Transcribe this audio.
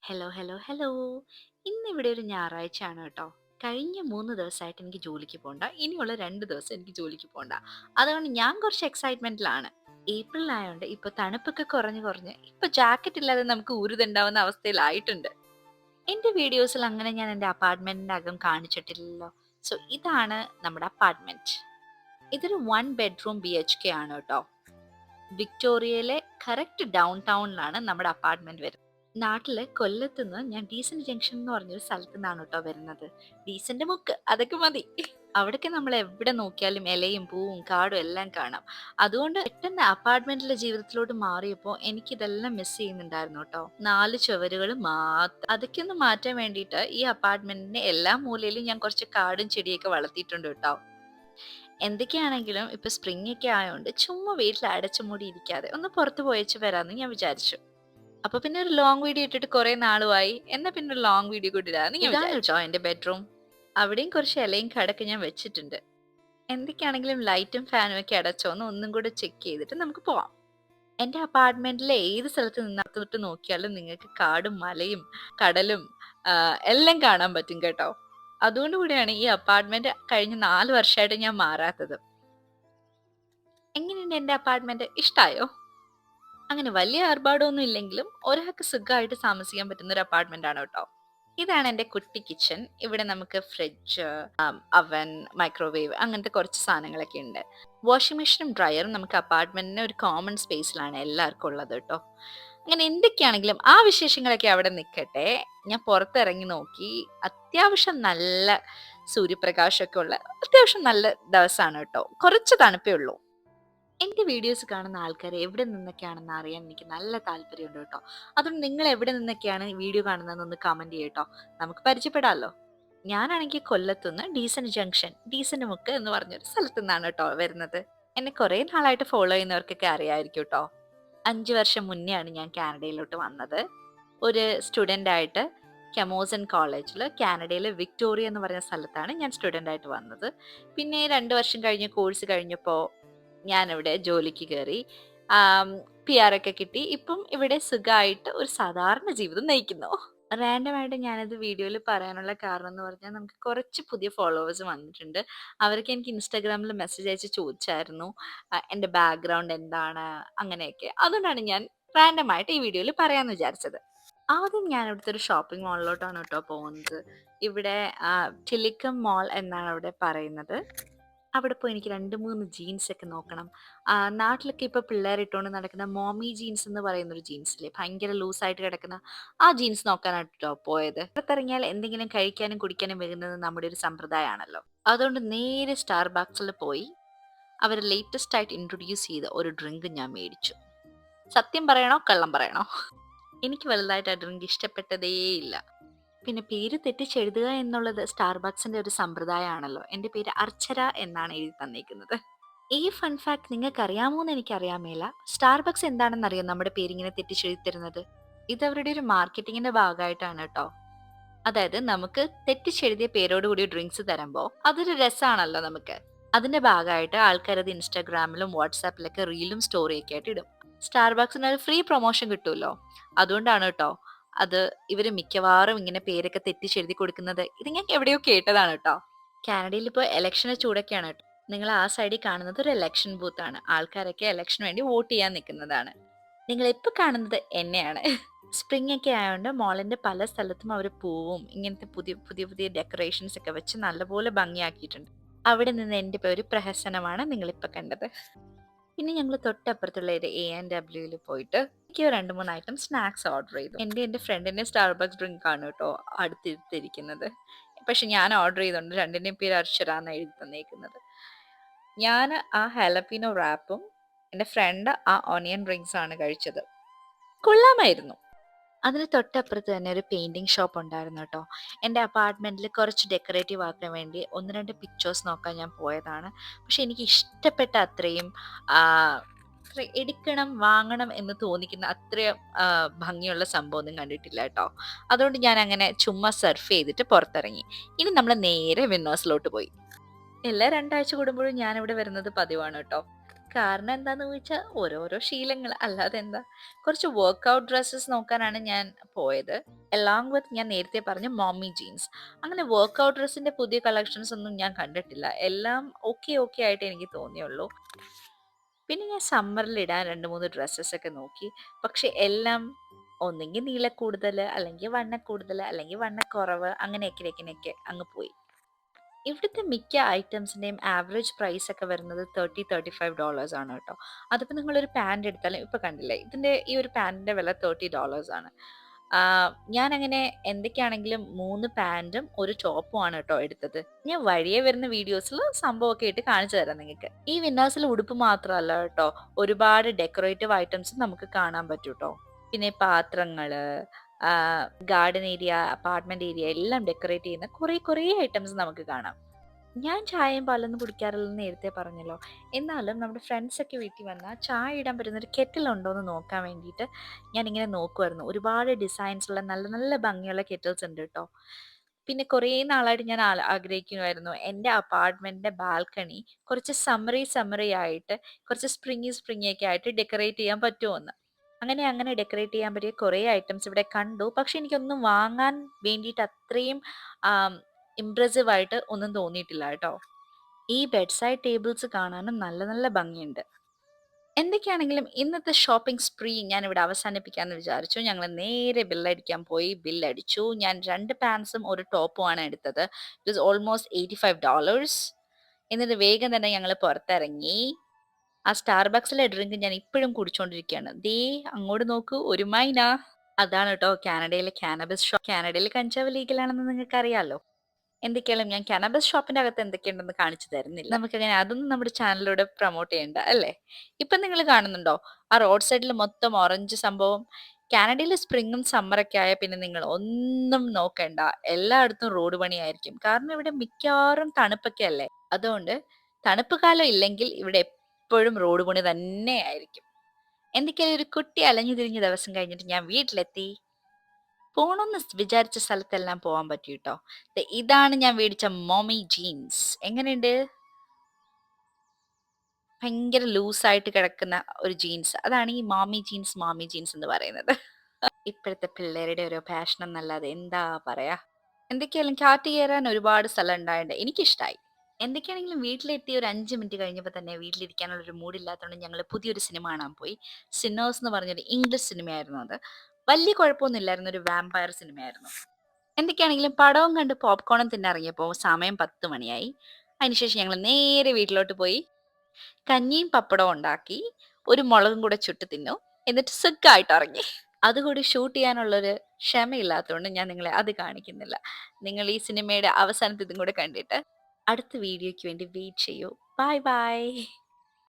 Hello hello hello. ഇന്നിവിടെ ഒരു ഞായറാഴ്ചയാണ് കേട്ടോ. കഴിഞ്ഞ 3 ദിവസമായിട്ട് എനിക്ക് ജോലിക്ക് പോകണ്ട, ഇനിയുള്ള 2 ദിവസം എനിക്ക് ജോലിക്ക് പോകണ്ട. അതുകൊണ്ട് ഞാൻ കുറച്ച് എക്സൈറ്റ്മെന്റിലാണ്. ഏപ്രിൽ ആയതുകൊണ്ട് ഇപ്പൊ തണുപ്പൊക്കെ കുറഞ്ഞ് കുറഞ്ഞ് ഇപ്പൊ ജാക്കറ്റ് ഇല്ലാതെ നമുക്ക് ഊരുതുണ്ടാവുന്ന അവസ്ഥയിലായിട്ടുണ്ട്. എന്റെ വീഡിയോസിൽ അങ്ങനെ ഞാൻ എന്റെ അപ്പാർട്ട്മെന്റിന്റെ അകം കാണിച്ചിട്ടില്ലല്ലോ. സോ ഇതാണ് നമ്മുടെ അപ്പാർട്ട്മെന്റ്. ഇതൊരു 1 ബെഡ്റൂം BHK ആണ് കേട്ടോ. വിക്ടോറിയയിലെ കറക്റ്റ് ഡൗൺ ടൗണിലാണ് നമ്മുടെ അപ്പാർട്ട്മെന്റ് വരുന്നത്. നാട്ടില് കൊല്ലത്തുനിന്ന് ഞാൻ ഡീസന്റ് ജംഗ്ഷൻ എന്ന് പറഞ്ഞൊരു സ്ഥലത്തു നിന്നാണ് കേട്ടോ വരുന്നത്. ഡീസന്റ് മുക്ക് അതൊക്കെ മതി. അവിടേക്ക് നമ്മൾ എവിടെ നോക്കിയാലും ഇലയും പൂവും കാടും എല്ലാം കാണാം. അതുകൊണ്ട് പെട്ടെന്ന് അപ്പാർട്ട്മെന്റിലെ ജീവിതത്തിലോട്ട് മാറിയപ്പോൾ എനിക്ക് ഇതെല്ലാം മിസ് ചെയ്യുന്നുണ്ടായിരുന്നു കേട്ടോ. 4 ചുവരുകൾ മാത്രം. അതൊക്കെ ഒന്ന് മാറ്റാൻ വേണ്ടിയിട്ട് ഈ അപ്പാർട്ട്മെന്റിന്റെ എല്ലാ മൂലയിലും ഞാൻ കുറച്ച് കാടും ചെടിയൊക്കെ വളർത്തിയിട്ടുണ്ട് കേട്ടോ. എന്തൊക്കെയാണെങ്കിലും ഇപ്പൊ സ്പ്രിംഗ് ഒക്കെ ആയതുകൊണ്ട് ചുമ്മാ വീട്ടിൽ അടച്ചുമൂടി ഇരിക്കാതെ ഒന്ന് പുറത്ത് പോയച്ച് വരാമെന്ന് ഞാൻ വിചാരിച്ചു. അപ്പൊ പിന്നെ ഒരു ലോങ് വീഡിയോ ഇട്ടിട്ട് കുറെ നാളുമായി, എന്നാ പിന്നെ ഒരു ലോങ് വീഡിയോ കൂടി ഇടാന്ന് ഞാൻ ഇതാണ് വിചാരിച്ചു. കേട്ടോ എന്റെ ബെഡ്റൂം. അവിടെയും കുറച്ച് ഇലയും കടക്ക് ഞാൻ വെച്ചിട്ടുണ്ട്. എന്തൊക്കെയാണെങ്കിലും ലൈറ്റും ഫാനും ഒക്കെ അടച്ചോന്ന് ഒന്നും കൂടെ ചെക്ക് ചെയ്തിട്ട് നമുക്ക് പോവാം. എന്റെ അപ്പാർട്ട്മെന്റിലെ ഏത് സ്ഥലത്ത് നിന്നിട്ട് നോക്കിയാലും നിങ്ങൾക്ക് കാടും മലയും കടലും എല്ലാം കാണാൻ പറ്റും കേട്ടോ. അതുകൊണ്ട് കൂടിയാണ് ഈ അപ്പാർട്ട്മെന്റ് കഴിഞ്ഞ 4 വർഷമായിട്ട് ഞാൻ മാറാത്തത്. എങ്ങനെയുണ്ട് എന്റെ അപ്പാർട്ട്മെന്റ്? ഇഷ്ടായോ? അങ്ങനെ വലിയ ആർഭാടമൊന്നും ഇല്ലെങ്കിലും ഒരാൾക്ക് സുഖമായിട്ട് താമസിക്കാൻ പറ്റുന്ന ഒരു അപ്പാർട്ട്മെന്റ് ആണ് കേട്ടോ. ഇതാണ് എൻ്റെ കുട്ടി കിച്ചൺ. ഇവിടെ നമുക്ക് ഫ്രിഡ്ജ്, അവൻ, മൈക്രോവേവ് അങ്ങനത്തെ കുറച്ച് സാധനങ്ങളൊക്കെ ഉണ്ട്. വാഷിംഗ് മെഷീനും ഡ്രയറും നമുക്ക് അപ്പാർട്ട്മെന്റിന് ഒരു കോമൺ സ്പേസിലാണ് എല്ലാവർക്കും ഉള്ളത് കേട്ടോ. അങ്ങനെ എന്തൊക്കെയാണെങ്കിലും ആ വിശേഷങ്ങളൊക്കെ അവിടെ നിൽക്കട്ടെ. ഞാൻ പുറത്തിറങ്ങി നോക്കി. അത്യാവശ്യം നല്ല സൂര്യപ്രകാശമൊക്കെ ഉള്ള അത്യാവശ്യം നല്ല ദിവസമാണ് കേട്ടോ. കുറച്ച് തണുപ്പേ ഉള്ളൂ. എന്റെ വീഡിയോസ് കാണുന്ന ആൾക്കാർ എവിടെ നിന്നൊക്കെയാണെന്ന് അറിയാൻ എനിക്ക് നല്ല താല്പര്യമുണ്ട് കേട്ടോ. അതുകൊണ്ട് നിങ്ങൾ എവിടെ നിന്നൊക്കെയാണ് വീഡിയോ കാണുന്നതെന്നൊന്ന് കമന്റ് ചെയ്യട്ടോ. നമുക്ക് പരിചയപ്പെടാമല്ലോ. ഞാനാണെങ്കിൽ കൊല്ലത്തുനിന്ന് ഡീസന്റ് ജംഗ്ഷൻ, ഡീസന്റ് മുക്ക് എന്ന് പറഞ്ഞൊരു സ്ഥലത്തു നിന്നാണ് കേട്ടോ വരുന്നത്. എന്നെ കുറെ നാളായിട്ട് ഫോളോ ചെയ്യുന്നവർക്കൊക്കെ അറിയാമായിരിക്കും കേട്ടോ. 5 വർഷം മുന്നെയാണ് ഞാൻ കാനഡയിലോട്ട് വന്നത്. ഒരു സ്റ്റുഡൻ്റ് ആയിട്ട് കെമോസൺ കോളേജിൽ കാനഡയിലെ വിക്ടോറിയ എന്ന് പറയുന്ന സ്ഥലത്താണ് ഞാൻ സ്റ്റുഡൻ്റ് ആയിട്ട് വന്നത്. പിന്നെ 2 വർഷം കഴിഞ്ഞ് കോഴ്സ് കഴിഞ്ഞപ്പോൾ ഞാനിവിടെ ജോലിക്ക് കയറി. PR ഒക്കെ കിട്ടി. ഇപ്പം ഇവിടെ സുഖമായിട്ട് ഒരു സാധാരണ ജീവിതം നയിക്കുന്നു. റാൻഡമായിട്ട് ഞാനത് വീഡിയോയിൽ പറയാനുള്ള കാരണം എന്ന് പറഞ്ഞാൽ നമുക്ക് കുറച്ച് പുതിയ ഫോളോവേഴ്സ് വന്നിട്ടുണ്ട്. അവർക്ക് എനിക്ക് ഇൻസ്റ്റാഗ്രാമിൽ മെസ്സേജ് അയച്ച് ചോദിച്ചായിരുന്നു എൻ്റെ ബാക്ക്ഗ്രൗണ്ട് എന്താണ് അങ്ങനെയൊക്കെ. അതുകൊണ്ടാണ് ഞാൻ റാൻഡമായിട്ട് ഈ വീഡിയോയിൽ പറയാമെന്ന് വിചാരിച്ചത്. ആദ്യം ഞാൻ ഇവിടുത്തെ ഒരു ഷോപ്പിംഗ് മാളിലോട്ടാണ് കേട്ടോ പോകുന്നത്. ഇവിടെ ടിലിക്കം മാൾ എന്നാണ് അവിടെ പറയുന്നത്. അവിടെ പോയി എനിക്ക് 2-3 ജീൻസ് ഒക്കെ നോക്കണം. നാട്ടിലൊക്കെ ഇപ്പൊ പിള്ളേർ ഇട്ടുകൊണ്ട് നടക്കുന്ന മോമി ജീൻസ് എന്ന് പറയുന്ന ഒരു ജീൻസില്ലേ, ഭയങ്കര ലൂസായിട്ട് കിടക്കുന്ന ആ ജീൻസ് നോക്കാനാണ് കേട്ടോ പോയത്. പുറത്തിറങ്ങിയാൽ എന്തെങ്കിലും കഴിക്കാനും കുടിക്കാനും വരുന്നത് നമ്മുടെ ഒരു സമ്പ്രദായമാണല്ലോ. അതുകൊണ്ട് നേരെ സ്റ്റാർബക്സിൽ പോയി അവർ ലേറ്റസ്റ്റ് ആയിട്ട് ഇൻട്രൊഡ്യൂസ് ചെയ്ത ഒരു ഡ്രിങ്ക് ഞാൻ മേടിച്ചു. സത്യം പറയണോ കള്ളം പറയണോ, എനിക്ക് വലുതായിട്ട് ആ ഡ്രിങ്ക് ഇഷ്ടപ്പെട്ടതേയില്ല. പിന്നെ പേര് തെറ്റിച്ചെഴുതുക എന്നുള്ളത് സ്റ്റാർബക്സിന്റെ ഒരു സമ്പ്രദായമാണല്ലോ. എൻ്റെ പേര് അർച്ചന എന്നാണ് എഴുതി തന്നേക്കുന്നത്. ഈ ഫൺ ഫാക്ട് നിങ്ങൾക്ക് അറിയാമോന്ന് എനിക്കറിയാൻ മേല. സ്റ്റാർബക്സ് എന്താണെന്നറിയോ നമ്മുടെ പേരിങ്ങനെ തെറ്റിച്ചെഴുതി തരുന്നത്? ഇത് അവരുടെ ഒരു മാർക്കറ്റിങ്ങിന്റെ ഭാഗമായിട്ടാണ് കേട്ടോ. അതായത് നമുക്ക് തെറ്റിച്ചെഴുതിയ പേരോടുകൂടി ഡ്രിങ്ക്സ് തരുമ്പോൾ അതൊരു രസമാണല്ലോ നമുക്ക്. അതിന്റെ ഭാഗമായിട്ട് ആൾക്കാർ അത് ഇൻസ്റ്റാഗ്രാമിലും വാട്സാപ്പിലൊക്കെ റീലും സ്റ്റോറിയൊക്കെ ആയിട്ട് ഇടും. സ്റ്റാർബക്സിന് ഒരു ഫ്രീ പ്രൊമോഷൻ കിട്ടുമല്ലോ. അതുകൊണ്ടാണ് കേട്ടോ അത് ഇവര് മിക്കവാറും ഇങ്ങനെ പേരൊക്കെ തെറ്റിച്ചെഴുതി കൊടുക്കുന്നത്. ഇത് ഞാൻ എവിടെയോ കേട്ടതാണ് കേട്ടോ. കാനഡയിൽ ഇപ്പോൾ ഇലക്ഷന് ചൂടൊക്കെയാണ് കേട്ടോ. നിങ്ങൾ ആ സൈഡിൽ കാണുന്നത് ഒരു ഇലക്ഷൻ ബൂത്ത് ആണ്. ആൾക്കാരൊക്കെ ഇലക്ഷന് വേണ്ടി വോട്ട് ചെയ്യാൻ നിൽക്കുന്നതാണ്. നിങ്ങൾ ഇപ്പൊ കാണുന്നത് എന്നെയാണ്. സ്പ്രിംഗ് ഒക്കെ ആയതുകൊണ്ട് മോളിന്റെ പല സ്ഥലത്തും അവർ പൂവും ഇങ്ങനത്തെ പുതിയ പുതിയ പുതിയ ഡെക്കറേഷൻസ് ഒക്കെ വെച്ച് നല്ലപോലെ ഭംഗിയാക്കിയിട്ടുണ്ട്. അവിടെ നിന്ന് എൻ്റെ ഒരു പ്രഹസനമാണ് നിങ്ങളിപ്പോൾ കണ്ടത്. പിന്നെ ഞങ്ങൾ തൊട്ടപ്പുറത്തുള്ള ഒരു A&W പോയിട്ട് എനിക്ക് 2-3 ഐറ്റം സ്നാക്സ് ഓർഡർ ചെയ്തു. എൻ്റെ ഫ്രണ്ടിന്റെ സ്റ്റാർബക്സ് ഡ്രിങ്ക് ആണ് കേട്ടോ അടുത്തിരിക്കുന്നത്. പക്ഷെ ഞാൻ ഓർഡർ ചെയ്തുകൊണ്ട് രണ്ടിൻ്റെയും പേര് അർച്ചന എന്ന് എഴുതി തന്നേക്കുന്നത്. ഞാൻ ആ ഹാലപ്പീനോ റാപ്പും എൻ്റെ ഫ്രണ്ട് ആ ഓണിയൻ റിങ്സ് ആണ് കഴിച്ചത്. കൊള്ളാമായിരുന്നു. അതിന് തൊട്ടപ്പുറത്ത് തന്നെ ഒരു പെയിന്റിംഗ് ഷോപ്പ് ഉണ്ടായിരുന്നു കേട്ടോ. എൻ്റെ അപ്പാർട്ട്മെന്റിൽ കുറച്ച് ഡെക്കറേറ്റീവ് ആക്കാൻ വേണ്ടി 1-2 പിക്ചേഴ്സ് നോക്കാൻ ഞാൻ പോയതാണ്. പക്ഷെ എനിക്ക് ഇഷ്ടപ്പെട്ട അത്രയും എടുക്കണം വാങ്ങണം എന്ന് തോന്നിക്കുന്ന അത്രയും ഭംഗിയുള്ള സംഭവമൊന്നും കണ്ടിട്ടില്ല കേട്ടോ. അതുകൊണ്ട് ഞാൻ അങ്ങനെ ചുമ്മാ സർഫ് ചെയ്തിട്ട് പുറത്തിറങ്ങി. ഇനി നമ്മൾ നേരെ വിന്നേഴ്സിലോട്ട് പോയി. എല്ലാ 2 ആഴ്ച കൂടുമ്പോഴും ഞാൻ ഇവിടെ വരുന്നത് പതിവാണ് കേട്ടോ. കാരണം എന്താന്ന് ചോദിച്ചാൽ ഓരോരോ ശീലങ്ങൾ, അല്ലാതെ എന്താ. കുറച്ച് വർക്ക്ഔട്ട് ഡ്രസ്സസ് നോക്കാനാണ് ഞാൻ പോയത്. എലോങ് വിത്ത് ഞാൻ നേരത്തെ പറഞ്ഞ മോമി ജീൻസ്. അങ്ങനെ വർക്ക്ഔട്ട് ഡ്രസ്സിന്റെ പുതിയ കളക്ഷൻസ് ഒന്നും ഞാൻ കണ്ടിട്ടില്ല. എല്ലാം ഓക്കെ ഓക്കെ ആയിട്ട് എനിക്ക് തോന്നിയുള്ളൂ. പിന്നെ ഞാൻ സമ്മറിൽ ഇടാൻ 2-3 ഡ്രസ്സസ് ഒക്കെ നോക്കി. പക്ഷെ എല്ലാം ഒന്നെങ്കിൽ നീള കൂടുതൽ, അല്ലെങ്കിൽ വണ്ണ കൂടുതൽ, അല്ലെങ്കിൽ വണ്ണക്കുറവ്, അങ്ങനെയൊക്കെ അങ്ങ് പോയി. ഇവിടുത്തെ മിക്ക ഐറ്റംസിൻ്റെയും ആവറേജ് പ്രൈസ് ഒക്കെ വരുന്നത് $30-35 ആണ് കേട്ടോ. അതിപ്പോൾ നിങ്ങളൊരു പാൻറ് എടുത്താലും ഇപ്പോൾ കണ്ടില്ലേ, ഇതിൻ്റെ ഈ ഒരു പാൻറ്റിൻ്റെ വില $30 ആണ്. ഞാനങ്ങനെ എന്തൊക്കെയാണെങ്കിലും 3 പാൻറ്റും ഒരു ടോപ്പും ആണ് കേട്ടോ എടുത്തത്. ഞാൻ വഴിയെ വരുന്ന വീഡിയോസിൽ സംഭവമൊക്കെ ഇട്ട് കാണിച്ചു തരാം നിങ്ങൾക്ക്. ഈ വിന്നേഴ്സിൽ ഉടുപ്പ് മാത്രമല്ല കേട്ടോ, ഒരുപാട് ഡെക്കറേറ്റീവ് ഐറ്റംസും നമുക്ക് കാണാൻ പറ്റും കേട്ടോ. പിന്നെ പാത്രങ്ങള്, ഗാർഡൻ ഏരിയ, അപ്പാർട്ട്മെന്റ് ഏരിയ എല്ലാം ഡെക്കറേറ്റ് ചെയ്യുന്ന കുറേ ഐറ്റംസ് നമുക്ക് കാണാം. ഞാൻ ചായയും പാലൊന്നും കുടിക്കാറില്ലെന്ന് നേരത്തെ പറഞ്ഞല്ലോ. എന്നാലും നമ്മുടെ ഫ്രണ്ട്സ് ഒക്കെ വീട്ടിൽ വന്നാൽ ചായ ഇടാൻ പറ്റുന്ന ഒരു കെറ്റിൽ ഉണ്ടോ എന്ന് നോക്കാൻ വേണ്ടിയിട്ട് ഞാനിങ്ങനെ നോക്കുമായിരുന്നു. ഒരുപാട് ഡിസൈൻസുള്ള നല്ല നല്ല ഭംഗിയുള്ള കെറ്റിൽസ് ഉണ്ട് കേട്ടോ. പിന്നെ കുറേ നാളായിട്ട് ഞാൻ ആഗ്രഹിക്കുമായിരുന്നു എൻ്റെ അപ്പാർട്ട്മെന്റിന്റെ ബാൽക്കണി കുറച്ച് സമ്മറി ആയിട്ട്, കുറച്ച് സ്പ്രിങ്ങി ഒക്കെ ആയിട്ട് ഡെക്കറേറ്റ് ചെയ്യാൻ പറ്റുമോ. അങ്ങനെ ഡെക്കറേറ്റ് ചെയ്യാൻ പറ്റിയ കുറേ ഐറ്റംസ് ഇവിടെ കണ്ടു. പക്ഷെ എനിക്കൊന്നും വാങ്ങാൻ വേണ്ടിയിട്ട് അത്രയും ഇംപ്രസീവ് ആയിട്ട് ഒന്നും തോന്നിയിട്ടില്ല കേട്ടോ. ഈ ബെഡ് സൈഡ് ടേബിൾസ് കാണാനും നല്ല നല്ല ഭംഗിയുണ്ട്. എന്തൊക്കെയാണെങ്കിലും ഇന്നത്തെ ഷോപ്പിംഗ് സ്പ്രീ ഞാൻ ഇവിടെ അവസാനിപ്പിക്കാമെന്ന് വിചാരിച്ചു. ഞങ്ങൾ നേരെ ബില്ലടിക്കാൻ പോയി. ബില്ലടിച്ചു. ഞാൻ 2 പാൻസും ഒരു ടോപ്പും ആണ് എടുത്തത്. It was almost $85. എന്നിട്ട് വേഗം തന്നെ ഞങ്ങൾ പുറത്തിറങ്ങി. ആ സ്റ്റാർബക്സിലെ ഡ്രിങ്ക് ഞാൻ ഇപ്പോഴും കുടിച്ചോണ്ടിരിക്കുകയാണ്. ദേ അങ്ങോട്ട് നോക്കൂ, ഒരു മൈന. അതാണ് കേട്ടോ കാനഡയിലെ കാനബിസ് ഷോപ്പ്. കാനഡയിൽ കഞ്ചാവ് ലീഗലാണെന്ന് നിങ്ങൾക്ക് അറിയാലോ. എന്തൊക്കെയാലും ഞാൻ കാനബിസ് ഷോപ്പിന്റെ അകത്ത് എന്തൊക്കെയുണ്ടെന്ന് കാണിച്ചു തരുന്നില്ല. നമുക്കങ്ങനെ അതൊന്നും നമ്മുടെ ചാനലിലൂടെ പ്രൊമോട്ട് ചെയ്യണ്ട അല്ലേ. ഇപ്പൊ നിങ്ങൾ കാണുന്നുണ്ടോ ആ റോഡ് സൈഡിൽ മൊത്തം ഓറഞ്ച് സംഭവം? കാനഡയിൽ സ്പ്രിങ്ങും സമ്മറൊക്കെ ആയ പിന്നെ നിങ്ങൾ ഒന്നും നോക്കണ്ട, എല്ലായിടത്തും റോഡ് പണിയായിരിക്കും. കാരണം ഇവിടെ മിക്കവാറും തണുപ്പൊക്കെ അല്ലേ. അതുകൊണ്ട് തണുപ്പ് കാലം ഇല്ലെങ്കിൽ ഇവിടെ എപ്പോഴും റോഡ് പണി തന്നെ ആയിരിക്കും. എന്തൊക്കെയാലും ഒരു കുട്ടി അലഞ്ഞു തിരിഞ്ഞ ദിവസം കഴിഞ്ഞിട്ട് ഞാൻ വീട്ടിലെത്തി. പോണമെന്ന് വിചാരിച്ച സ്ഥലത്തെല്ലാം പോകാൻ പറ്റി കേട്ടോ. ഇതാണ് ഞാൻ മേടിച്ച മോമി ജീൻസ്. എങ്ങനെയുണ്ട്? ഭയങ്കര ലൂസായിട്ട് കിടക്കുന്ന ഒരു ജീൻസ്. അതാണ് ഈ മാമി ജീൻസ് എന്ന് പറയുന്നത്. ഇപ്പോഴത്തെ പിള്ളേരുടെ ഒരു പാഷൻ എന്നല്ലാതെ എന്താ പറയാ. എന്തൊക്കെയാലും കാറ്റ് കയറാൻ ഒരുപാട് സ്ഥലം ഉണ്ടായിട്ടുണ്ട്. എനിക്കിഷ്ടായി. എന്തൊക്കെയാണെങ്കിലും വീട്ടിലെത്തി ഒരു 5 മിനിറ്റ് കഴിഞ്ഞപ്പോൾ തന്നെ വീട്ടിലിരിക്കാനുള്ള ഒരു മൂഡില്ലാത്തതുകൊണ്ട് ഞങ്ങൾ പുതിയൊരു സിനിമ കാണാൻ പോയി. സിന്നേഴ്സ് എന്ന് പറഞ്ഞൊരു ഇംഗ്ലീഷ് സിനിമയായിരുന്നു അത്. വലിയ കുഴപ്പമൊന്നും ഇല്ലായിരുന്നു, ഒരു വാമ്പയർ സിനിമയായിരുന്നു. എന്തൊക്കെയാണെങ്കിലും പടവും കണ്ട് പോപ്കോണും തിന്നിറങ്ങിയപ്പോൾ സമയം 10 മണിയായി. അതിനുശേഷം ഞങ്ങൾ നേരെ വീട്ടിലോട്ട് പോയി കഞ്ഞിയും പപ്പടവും ഉണ്ടാക്കി, ഒരു മുളകും കൂടെ ചുട്ട് തിന്നു. എന്നിട്ട് സുഖമായിട്ട് ഇറങ്ങി. അതുകൂടി ഷൂട്ട് ചെയ്യാനുള്ളൊരു ക്ഷമയില്ലാത്തതുകൊണ്ട് ഞാൻ നിങ്ങളെ അത് കാണിക്കുന്നില്ല. നിങ്ങൾ ഈ സിനിമയുടെ അവസാനത്തെ ഇതും കൂടെ കണ്ടിട്ട് അടുത്ത വീഡിയോയ്ക്ക് വേണ്ടി വെയിറ്റ് ചെയ്യൂ. Bye bye.